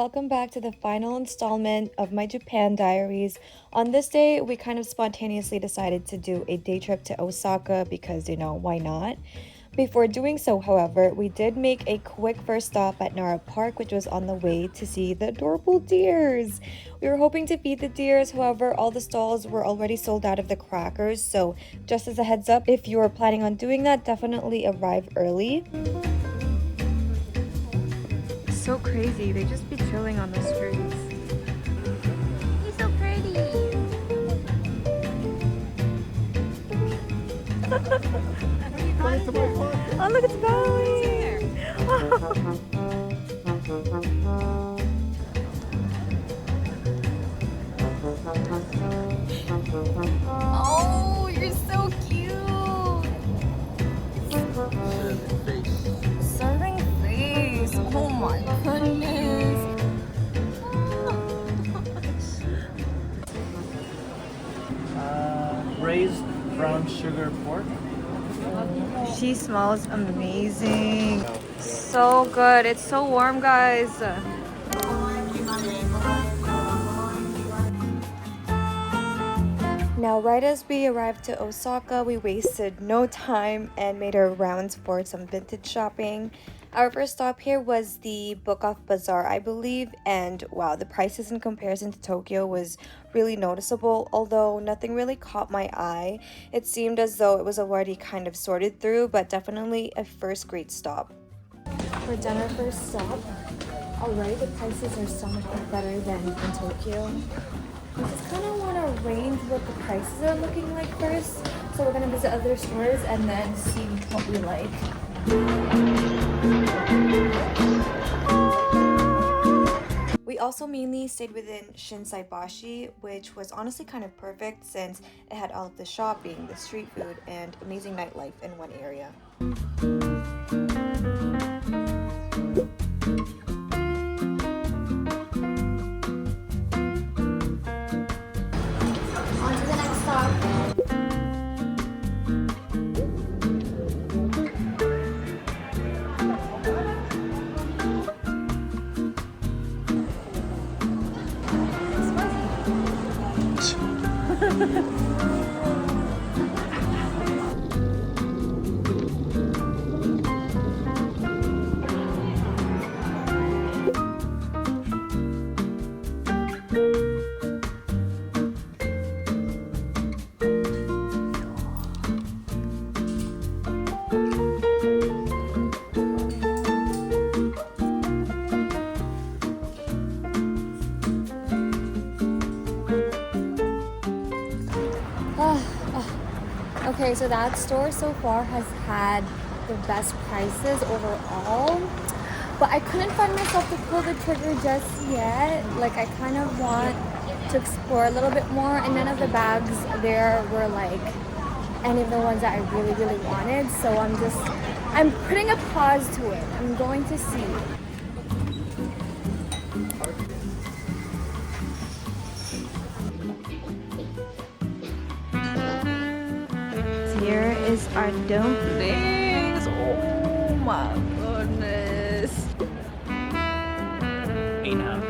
welcome back to the final installment of my Japan diaries. On this day, we kind of spontaneously decided to do a day trip to Osaka because, why not? Before doing so, however, we did make a quick first stop at Nara Park, which was on the way to see the adorable deers. We were hoping to feed the deers, however, all the stalls were already sold out of the crackers, so just as a heads up, if you are planning on doing that, definitely arrive early. So crazy, they just be chilling on the streets. He's so pretty. Oh, look, it's bowing. Oh, you're so cute. Serving face. Oh my goodness. Braised brown sugar pork. She smells amazing. So good. It's so warm, guys. Now, right as we arrived to Osaka, we wasted no time and made our rounds for some vintage shopping. Our first stop here was the Book Off Bazaar, I believe, and wow, the prices in comparison to Tokyo was really noticeable, although nothing really caught my eye. It seemed as though it was already kind of sorted through, but definitely a first great stop. For dinner first stop, already the prices are so much better than in Tokyo. I just kind of want to range what the prices are looking like first, so we're going to visit other stores and then see what we like. We also mainly stayed within Shinsaibashi, which was honestly kind of perfect since it had all of the shopping, the street food, and amazing nightlife in one area. On to the next stop. Okay, so that store so far has had the best prices overall, but I couldn't find myself to pull the trigger just yet. Like, I kind of want to explore a little bit more, and none of the bags there were like any of the ones that I really, really wanted, so I'm putting a pause to it. I'm going to see. Here is our dumplings. Oh my goodness. Hey now.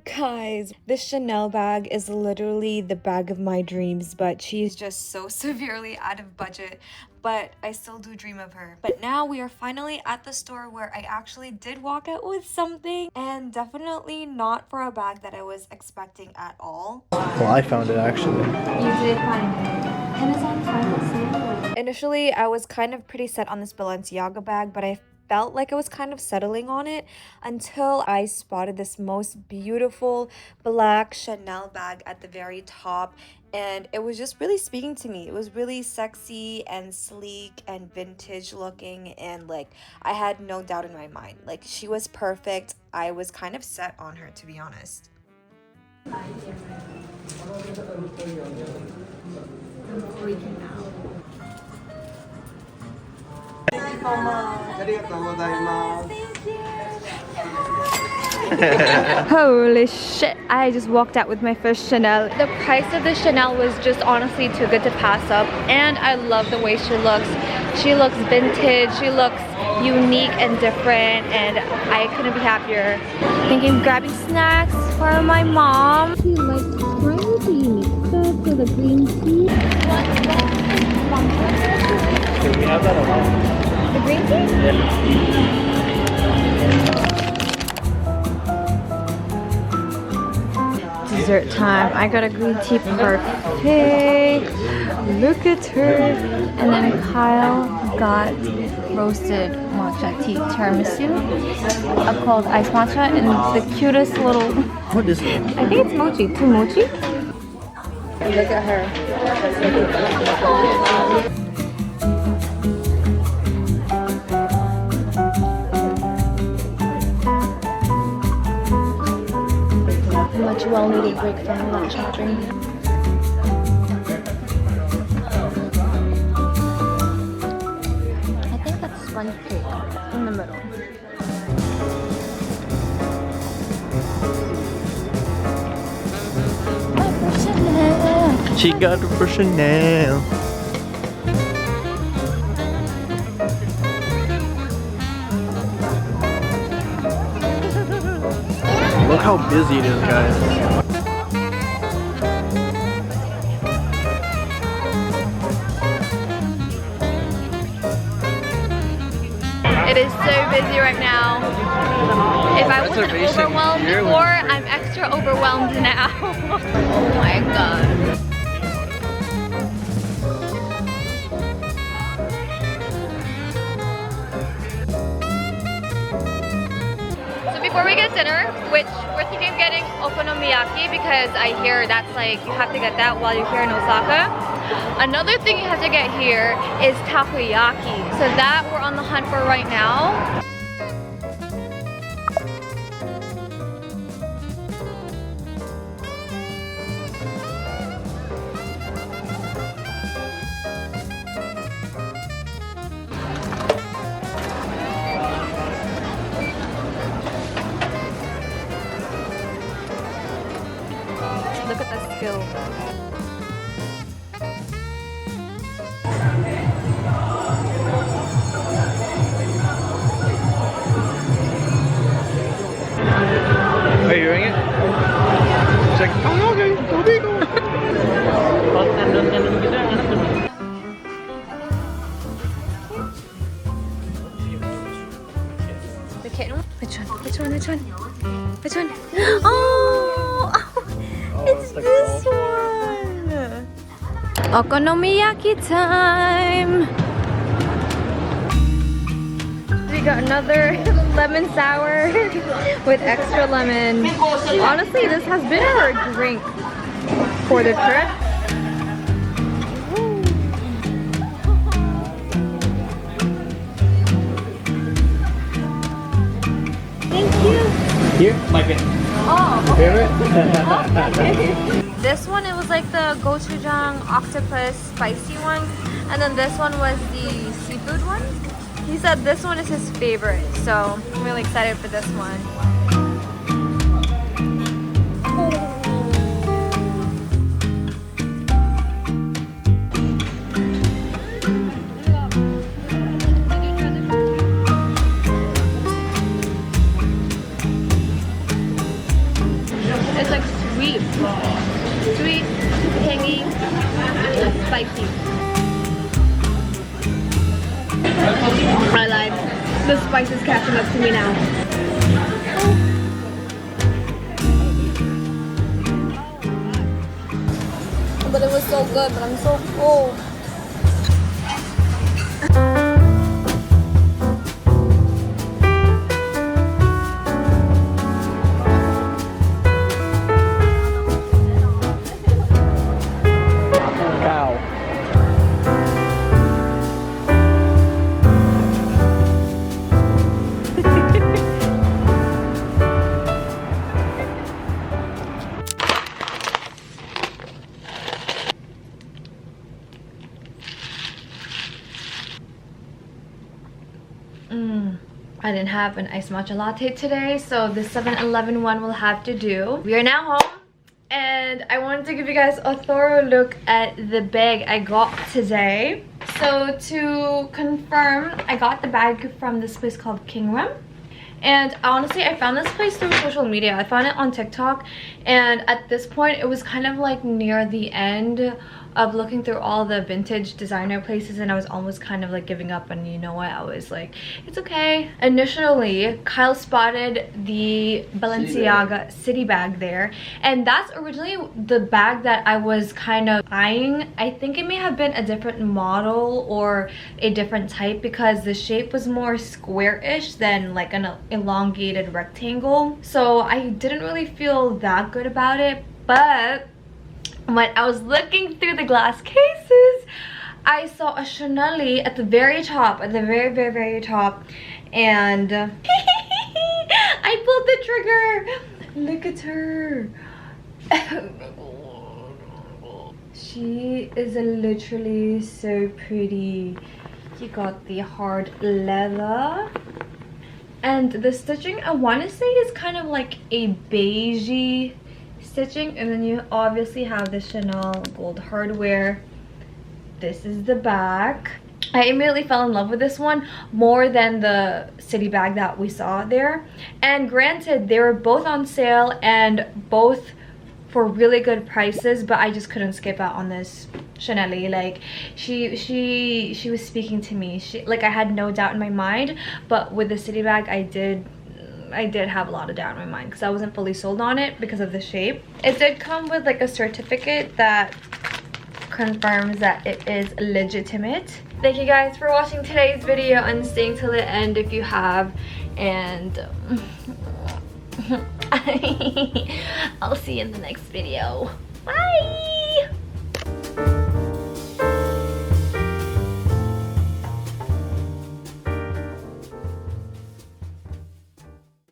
Guys, this Chanel bag is literally the bag of my dreams, but she's just so severely out of budget. But I still do dream of her. But now we are finally at the store where I actually did walk out with something, and definitely not for a bag that I was expecting at all. Well, I found it actually. You did find it. Amazon Prime Day. Initially, I was kind of pretty set on this Balenciaga bag, but I felt like I was kind of settling on it until I spotted this most beautiful black Chanel bag at the very top, and it was just really speaking to me. It was really sexy and sleek and vintage looking, and like I had no doubt in my mind. Like, she was perfect. I was kind of set on her, to be honest. Holy shit, I just walked out with my first Chanel. The price of the Chanel was just honestly too good to pass up, and I love the way she looks. She looks vintage, she looks unique and different, and I couldn't be happier. Thinking of grabbing snacks for my mom. She likes trying to unique stuff, so the green tea. Okay, we have that alone. The green tea? Yeah. Dessert time. I got a green tea parfait. Look at her. And then Kyle got roasted matcha tea tiramisu. A cold iced matcha and the cutest little. What is it? I think it's mochi. Two mochi. Look at her. Much well-needed break from that shopping. I think that's sponge cake in the middle. She got it for Chanel. Look how busy it is, guys. It is so busy right now. If I wasn't overwhelmed before, I'm extra overwhelmed now. Oh my god. So before we get dinner, which we're thinking of getting okonomiyaki because I hear that's like, you have to get that while you're here in Osaka. Another thing you have to get here is takoyaki. So that we're on the hunt for right now. Look at the skill. Are you doing it? It's like, oh, okay, go big. The kitten? Which one? Which one? Which one? Which one? Oh! It's this one! Okonomiyaki time! We got another lemon sour with extra lemon. Honestly, this has been our drink for the trip. Thank you. Here, my favorite. Oh, Favorite? this one, it was like the gochujang octopus spicy one, and then this one was the seafood one. He said this one is his favorite, so I'm really excited for this one. It's like sweet, tangy, and spicy. I lied. The spice is catching up to me now. But it was so good, but I'm so full. Cow. I didn't have an iced matcha latte today, so the 7-Eleven one will have to do. We are now home, and I wanted to give you guys a thorough look at the bag I got today. So to confirm, I got the bag from this place called Kingram. And honestly, I found this place through social media. I found it on TikTok, and at this point it was kind of like near the end of looking through all the vintage designer places, and I was almost kind of like giving up. And you know what, I was like, it's okay. Initially, Kyle spotted the Balenciaga city bag there, and that's originally the bag that I was kind of eyeing. I think it may have been a different model or a different type, because the shape was more square-ish than like an elongated rectangle, so I didn't really feel that good about it. But when I was looking through the glass cases, I saw a Chanel at the very top, at the very top, and I pulled the trigger. Look at her. She is literally so pretty. You got the hard leather, and the stitching, I want to say, is kind of like a beigey stitching, and then you obviously have the Chanel gold hardware. This is the back. I immediately fell in love with this one more than the city bag that we saw there. And granted, they were both on sale and both for really good prices, but I just couldn't skip out on this Chanel. Like she was speaking to me. Like, I had no doubt in my mind, but with the city bag I did have a lot of doubt in my mind, because I wasn't fully sold on it because of the shape. It did come with like a certificate that confirms that it is legitimate. Thank you guys for watching today's video and staying till the end if you have, and I'll see you in the next video. Bye.